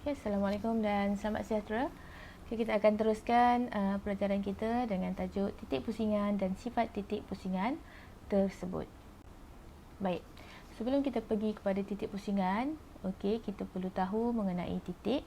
Okay, Assalamualaikum dan selamat sejahtera. Okay, kita akan teruskan pelajaran kita dengan tajuk titik pusingan dan sifat titik pusingan tersebut. Baik, sebelum kita pergi kepada titik pusingan, okay, kita perlu tahu mengenai titik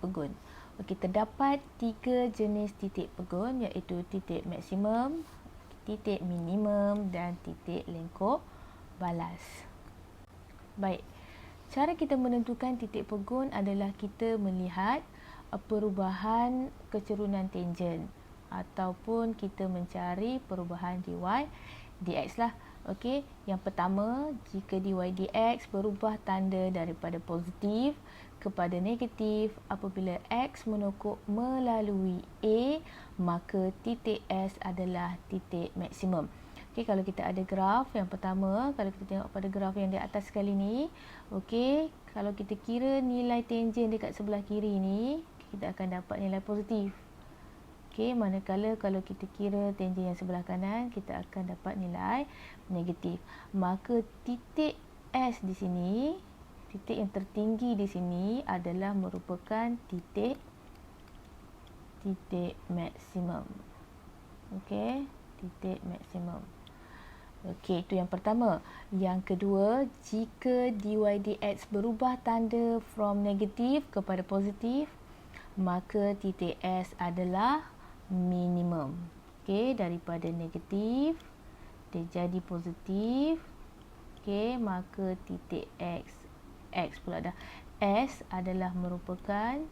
pegun. Okay, terdapat 3 jenis titik pegun, iaitu titik maksimum, titik minimum dan titik lengkuk balas. Baik, cara kita menentukan titik pegun adalah kita melihat perubahan kecerunan tangen ataupun kita mencari perubahan dy dx lah. Okey, yang pertama, jika dy dx berubah tanda daripada positif kepada negatif apabila x menokok melalui A, maka titik S adalah titik maksimum. Okey, kalau kita ada graf yang pertama, kalau kita tengok pada graf yang di atas sekali ni, okey, kalau kita kira nilai tangen dekat sebelah kiri ni, kita akan dapat nilai positif. Okey, manakala kalau kita kira tangen yang sebelah kanan, kita akan dapat nilai negatif. Maka titik S di sini, titik yang tertinggi di sini adalah merupakan titik maksimum. Okey, titik maksimum. Okey, itu yang pertama. Yang kedua, jika dy dx berubah tanda from negatif kepada positif, maka titik S adalah minimum. Okey, daripada negatif dia jadi positif. Okey, maka titik X pula dah. S adalah merupakan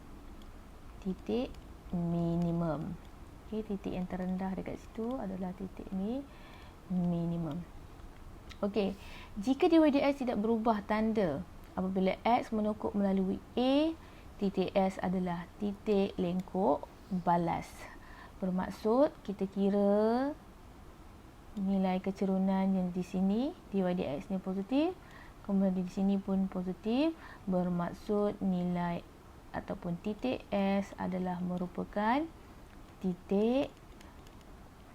titik minimum. Okey, titik yang terendah dekat situ adalah titik minimum. Okey, jika dy dx tidak berubah tanda apabila x menokok melalui A, titik S adalah titik lengkuk balas. Bermaksud kita kira nilai kecerunan yang di sini dy dx ni positif, kemudian di sini pun positif, bermaksud nilai ataupun titik S adalah merupakan titik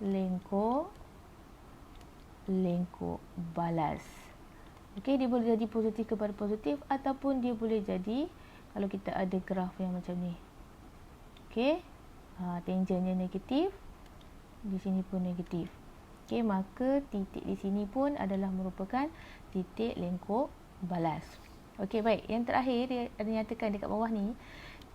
lengkuk balas. Okey, dia boleh jadi positif kepada positif ataupun dia boleh jadi kalau kita ada graf yang macam ni. Okey, tangennya negatif, di sini pun negatif. Okey, maka titik di sini pun adalah merupakan titik lengkuk balas. Okey, baik. Yang terakhir dia ada nyatakan dekat bawah ni,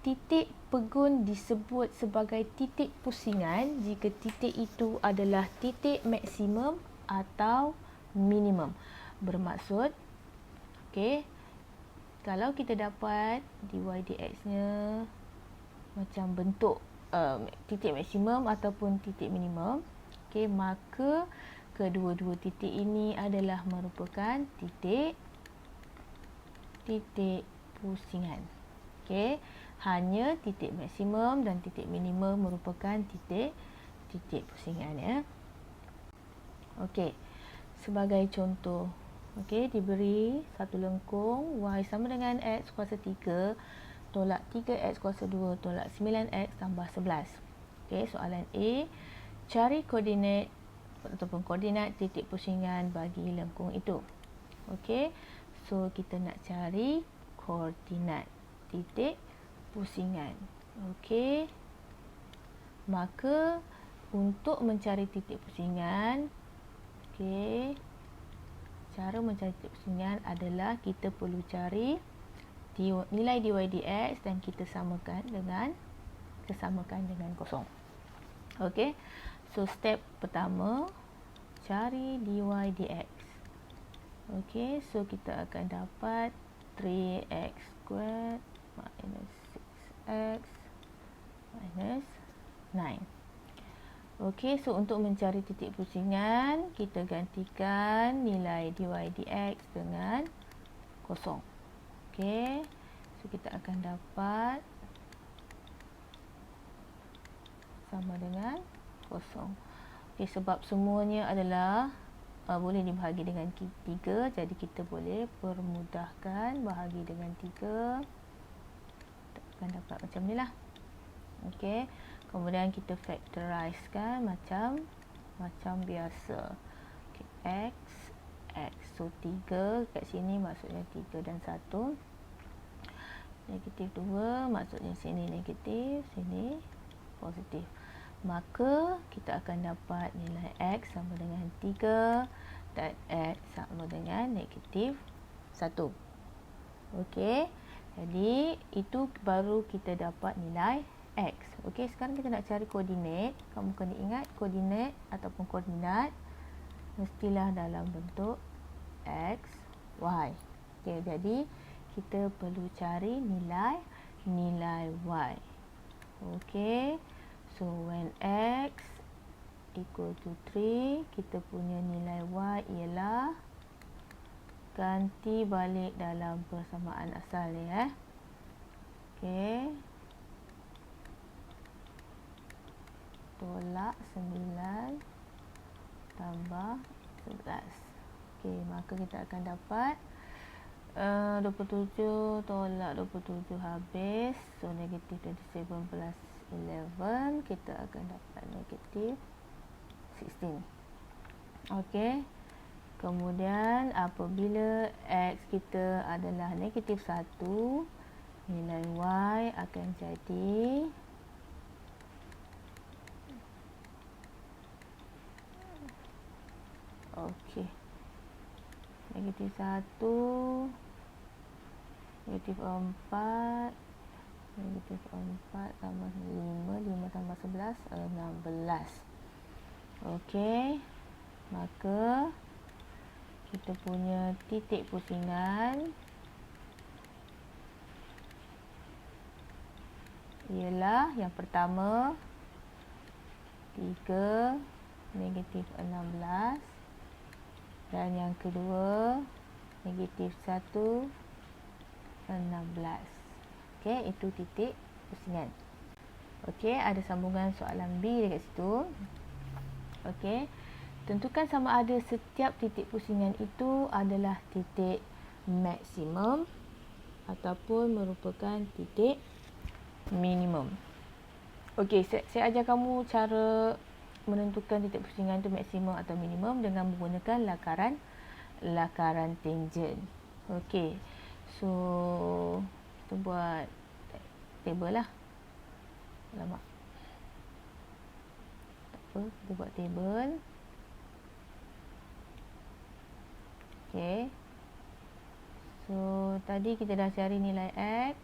titik pegun disebut sebagai titik pusingan jika titik itu adalah titik maksimum atau minimum. Bermaksud, okey, kalau kita dapat dy dx nya macam bentuk titik maksimum ataupun titik minimum, okey, maka kedua-dua titik ini adalah merupakan titik pusingan. Okey, hanya titik maksimum dan titik minimum merupakan titik pusingan, ya. Okey, sebagai contoh, okey, diberi satu lengkung y sama dengan x kuasa 3 tolak 3x kuasa 2 tolak 9x tambah 11. Okey, soalan A, cari koordinat ataupun koordinat titik pusingan bagi lengkung itu. Okey, so kita nak cari koordinat titik pusingan. Okey, maka untuk mencari titik pusingan, okey, cara mencari titik pusingan adalah kita perlu cari nilai dy dx dan kita samakan dengan kosong. Okey, so step pertama, cari dy dx. Okey, so kita akan dapat 3x squared minus 6x minus 9. Okey, so untuk mencari titik pusingan, kita gantikan nilai dy dx dengan kosong. Okey, so kita akan dapat sama dengan kosong. Okey, sebab semuanya adalah boleh dibahagi dengan 3, jadi kita boleh permudahkan bahagi dengan 3. Kita akan dapat macam ni lah. Okey, kemudian kita factorizekan macam biasa. Okay, x, so 3 kat sini maksudnya 3 dan 1. Negatif 2 maksudnya sini negatif, sini positif. Maka kita akan dapat nilai X sama dengan 3 dan X sama dengan negatif 1. Okey. Jadi itu baru kita dapat nilai X. Okey, sekarang kita nak cari koordinat. Kamu kena ingat koordinat ataupun koordinat mestilah dalam bentuk X, Y. Okey, jadi kita perlu cari nilai Y. Okey. So when X equal to 3, kita punya nilai Y ialah, ganti balik dalam persamaan asal ni Okey. Tolak 9 tambah 11. Okey, maka kita akan dapat 27 tolak 27 habis. So negatif 27 plus 11, kita akan dapat negatif 16. Okey. Kemudian apabila X kita adalah negatif 1, nilai Y akan jadi negatif 1, negatif 4, negatif 4 tambah 5, 5 tambah 11, 16. Okey. Maka kita punya titik pusingan ialah yang pertama 3 negatif 16 dan yang kedua negatif 1 16. Okey, itu titik pusingan. Okey, ada sambungan soalan B dekat situ. Okey. Tentukan sama ada setiap titik pusingan itu adalah titik maksimum ataupun merupakan titik minimum. Okey, saya ajar kamu cara menentukan titik pusingan itu maksimum atau minimum dengan menggunakan lakaran tangent. Okey. So, kita buat table lah. Alamak. Tak apa, kita buat table. Okey. So, tadi kita dah cari nilai X.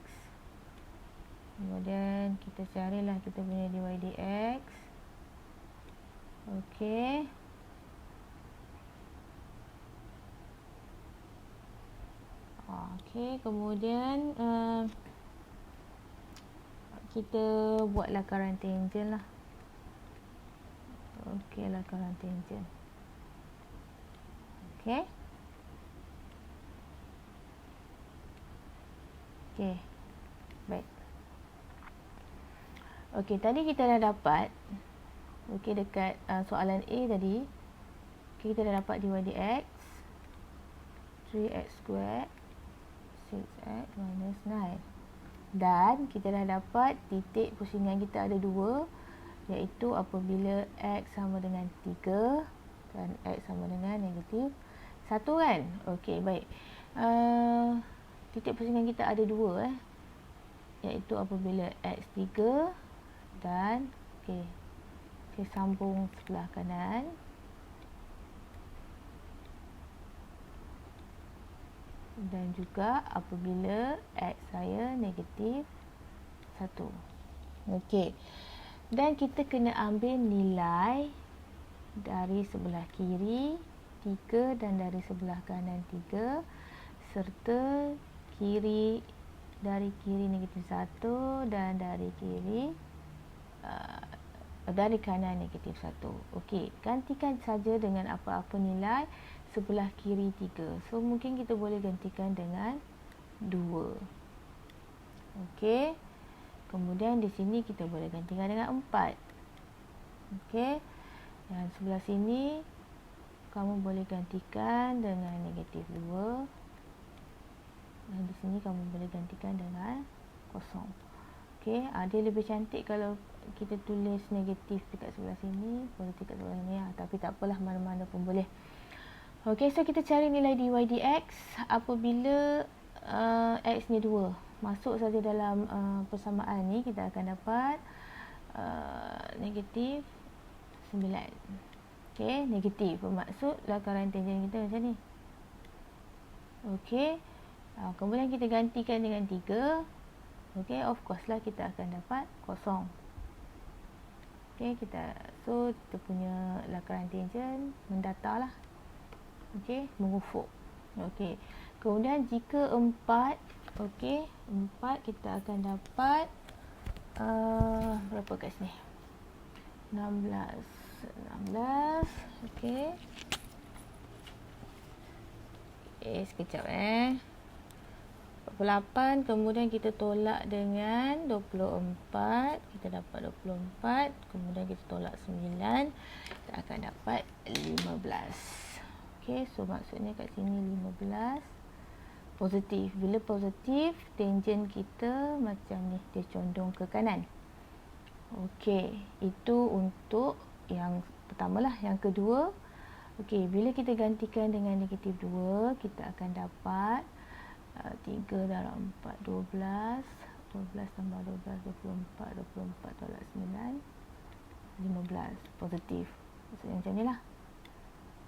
Kemudian kita carilah kita punya dy dx. Okey. Okey, kemudian kita buat lakaran tangent lah. Okey, lakaran tangent. Okey. Okey. Baik. Okey, tadi kita dah dapat dekat soalan A tadi. Okay, kita dah dapat dy dx 3x squared 6x minus 9. Dan kita dah dapat titik pusingan kita ada 2, iaitu apabila x sama dengan 3 dan x sama dengan negatif 1 kan. Okey, baik. Titik pusingan kita ada 2 iaitu apabila x 3 dan saya sambung sebelah kanan. Dan juga apabila X saya negatif 1. Okey. Dan kita kena ambil nilai dari sebelah kiri 3 dan dari sebelah kanan 3, serta dari kiri negatif 1 dan dari kanan negatif 1. Okey, gantikan saja dengan apa-apa nilai sebelah kiri 3. So mungkin kita boleh gantikan dengan 2. Okey. Kemudian di sini kita boleh gantikan dengan 4. Okey. Dan sebelah sini kamu boleh gantikan dengan negatif 2. Dan di sini kamu boleh gantikan dengan kosong. Okey, dia lebih cantik kalau kita tulis negatif dekat sebelah sini, positif dekat sebelah sini. Tapi tak apalah, mana-mana pun boleh. Okey, so kita cari nilai dy dx apabila x ni 2. masuk saja dalam persamaan ni, kita akan dapat negatif 9. Okey, negatif bermaksud lakaran tangent kita macam ni. Okey, kemudian kita gantikan dengan 3. Okey, of course lah kita akan dapat kosong. Okey, so kita punya lakaran tangent mendata lah. Okey, mengufuk. Okey, kemudian jika 4, okey, 4 kita akan dapat berapa kat sini? 16. Okey. Sekejap 48, kemudian kita tolak dengan 24, kita dapat 24, kemudian kita tolak 9, kita akan dapat 15. Okey, so maksudnya kat sini 15 positif. Bila positif, tangent kita macam ni, dia condong ke kanan. Okey, itu untuk yang pertama lah. Yang kedua, okey, bila kita gantikan dengan negatif 2, kita akan dapat 3 dalam 4, 12. 12 tambah 12, 24. 24 tolak 9, 15. Positif. Maksudnya macam ni lah.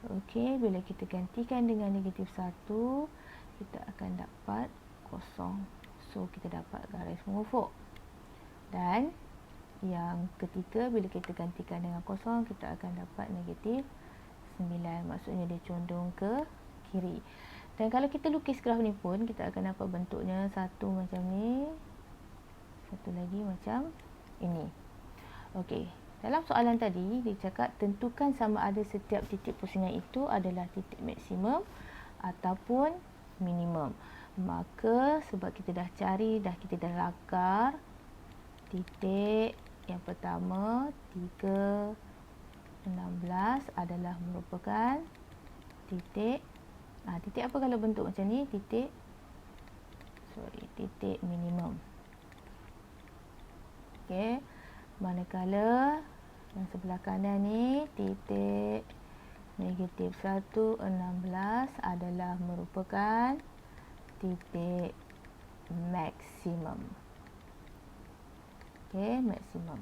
Okey, bila kita gantikan dengan negatif 1, kita akan dapat kosong. So, kita dapat garis mengufuk. Dan yang ketiga, bila kita gantikan dengan kosong, kita akan dapat negatif 9. Maksudnya dia condong ke kiri. Dan kalau kita lukis graf ni pun, kita akan dapat bentuknya satu macam ni, satu lagi macam ini. Okey, dalam soalan tadi dia cakap tentukan sama ada setiap titik pusingan itu adalah titik maksimum ataupun minimum. Maka sebab kita dah cari, kita dah lakar titik yang pertama 3, 16 adalah merupakan titik titik apa kalau bentuk macam ni? Titik minimum. Okey, manakala yang sebelah kanan ni titik negatif 1, 16 adalah merupakan titik maksimum. Okey, maksimum.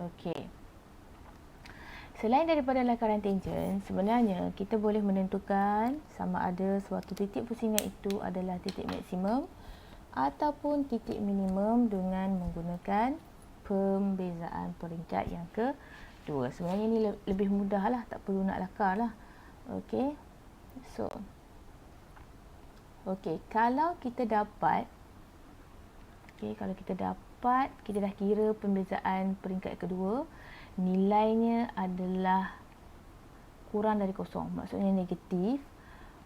Okey. Selain daripada lakaran tangent, sebenarnya kita boleh menentukan sama ada suatu titik pusingan itu adalah titik maksimum ataupun titik minimum dengan menggunakan pembezaan peringkat yang kedua. Sebenarnya ini lebih mudah lah, tak perlu nak lakar lah. Okey. So, okey, kalau kita dapat kita dah kira pembezaan peringkat kedua, nilainya adalah kurang dari kosong, maksudnya negatif,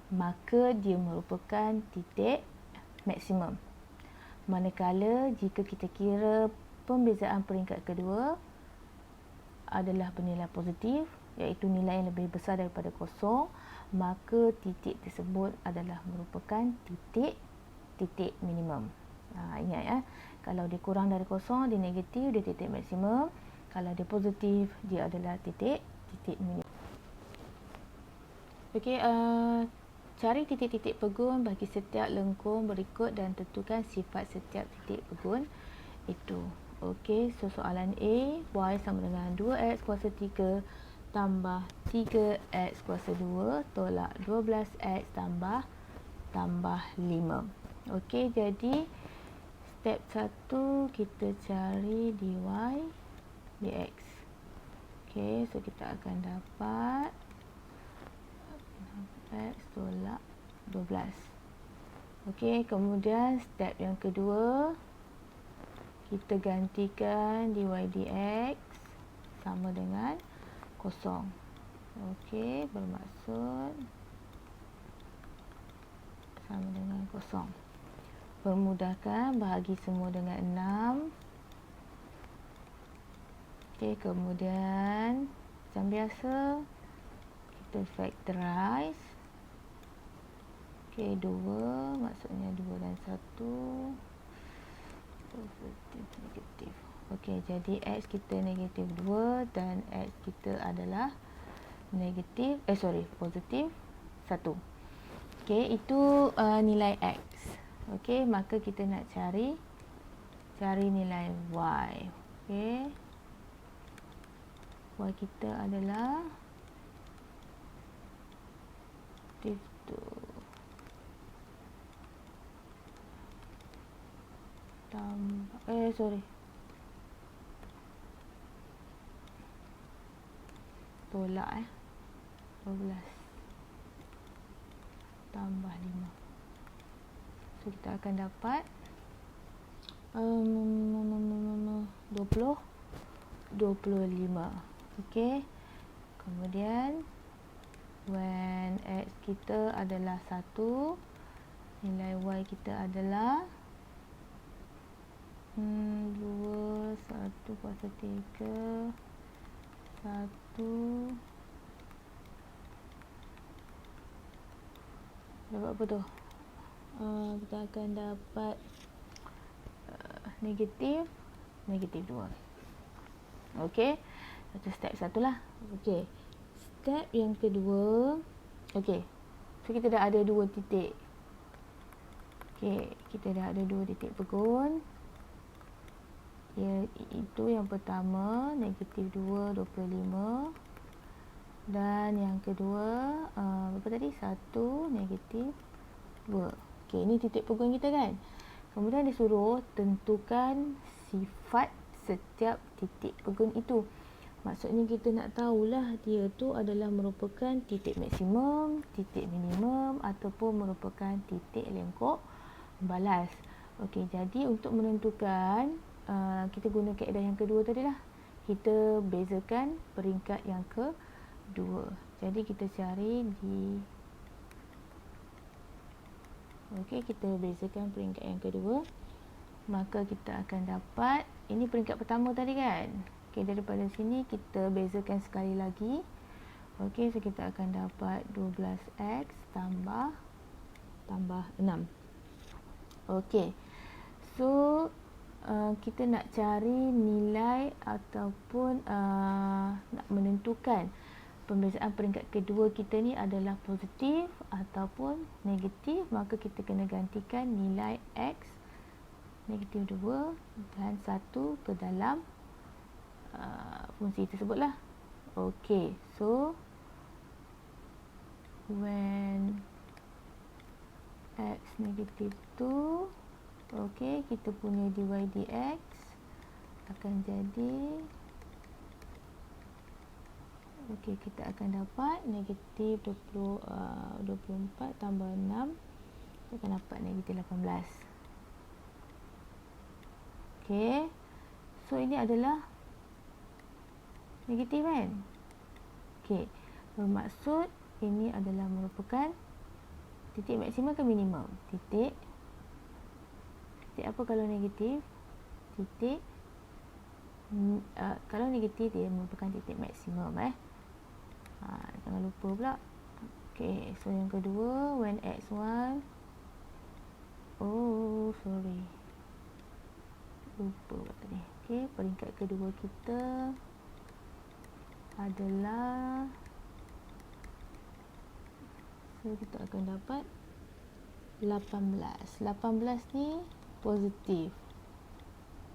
maka dia merupakan titik maksimum. Manakala jika kita kira pembezaan peringkat kedua adalah bernilai positif, iaitu nilai yang lebih besar daripada kosong, maka titik tersebut adalah merupakan titik minimum. Ingat kalau dia kurang dari kosong, dia negatif, dia titik maksimum. Kalau dia positif, dia adalah titik minimum. Okey, cari titik-titik pegun bagi setiap lengkung berikut dan tentukan sifat setiap titik pegun itu. Okey, so soalan A, y sama dengan 2x kuasa 3 tambah 3x kuasa 2 tolak 12x tambah 5. Okey, jadi step 1 kita cari dy dx. Okey, so kita akan dapat x tolak 12. Okey, kemudian step yang kedua, kita gantikan dy dx sama dengan kosong. Okey, bermaksud sama dengan kosong. Permudahkan, bahagi semua dengan 6. Okey, kemudian macam biasa kita factorize. Okey, 2 maksudnya 2 dan 1 positif negatif. Okey, jadi x kita negatif 2 dan x kita adalah positif 1. Okey, itu nilai x. Okey, maka kita nak cari nilai y. Okey, y kita adalah itu tambah tolak 12 tambah 5. So kita akan dapat 25. Okey, kemudian when x kita adalah 1, nilai y kita adalah 2, 1 kuasa 3, 1. Dapat apa tu? Kita akan dapat negatif 2. Okey, itu step 1 lah. Okey, step yang kedua. Okey, so kita dah ada 2 titik. Okey, kita dah ada 2 titik pegun. Itu yang pertama, negatif 2, 25. Dan yang kedua, berapa tadi? 1, negatif 2. Okey, ini titik pegun kita kan. Kemudian disuruh tentukan sifat setiap titik pegun itu. Maksudnya kita nak tahulah dia tu adalah merupakan titik maksimum, titik minimum ataupun merupakan titik lengkok balas. Okey, jadi untuk menentukan, kita guna kaedah yang kedua tadi lah. Kita bezakan peringkat yang kedua. Jadi kita cari di kita bezakan peringkat yang kedua. Maka kita akan dapat, ini peringkat pertama tadi kan. Okey, daripada sini kita bezakan sekali lagi. Okey, so kita akan dapat 12x tambah 6. Okey, so kita nak cari nilai ataupun nak menentukan pembezaan peringkat kedua kita ni adalah positif ataupun negatif. Maka kita kena gantikan nilai x negatif 2 dan 1 ke dalam fungsi tersebut lah. Okey, so when x negatif 2, okey, kita punya dy dx akan jadi, okey, kita akan dapat negatif 24 tambah 6, kita akan dapat negatif 18. Okey, so ini adalah negatif kan. Okey, bermaksud ini adalah merupakan titik maksimum ke minimum? Titik apa kalau negatif? Titik kalau negatif dia merupakan titik maksimum jangan lupa pula. Okey, so yang kedua, when x1, lupa tadi. Okey, peringkat kedua kita adalah, so kita akan dapat 18. 18 ni positif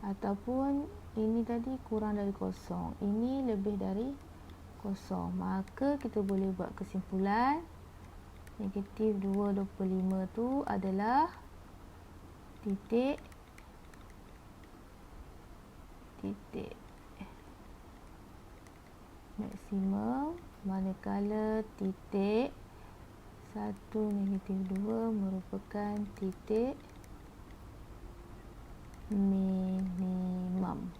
ataupun ini tadi kurang dari kosong, ini lebih dari kosong. Maka kita boleh buat kesimpulan negatif 2, 25 tu adalah titik maksimum, manakala titik 1, negatif 2 merupakan titik minimum.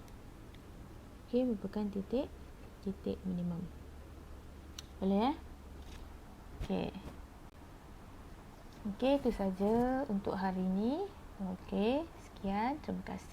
Okey, merupakan titik minimum. Boleh Okey. Okey, itu saja untuk hari ini. Okey, sekian. Terima kasih.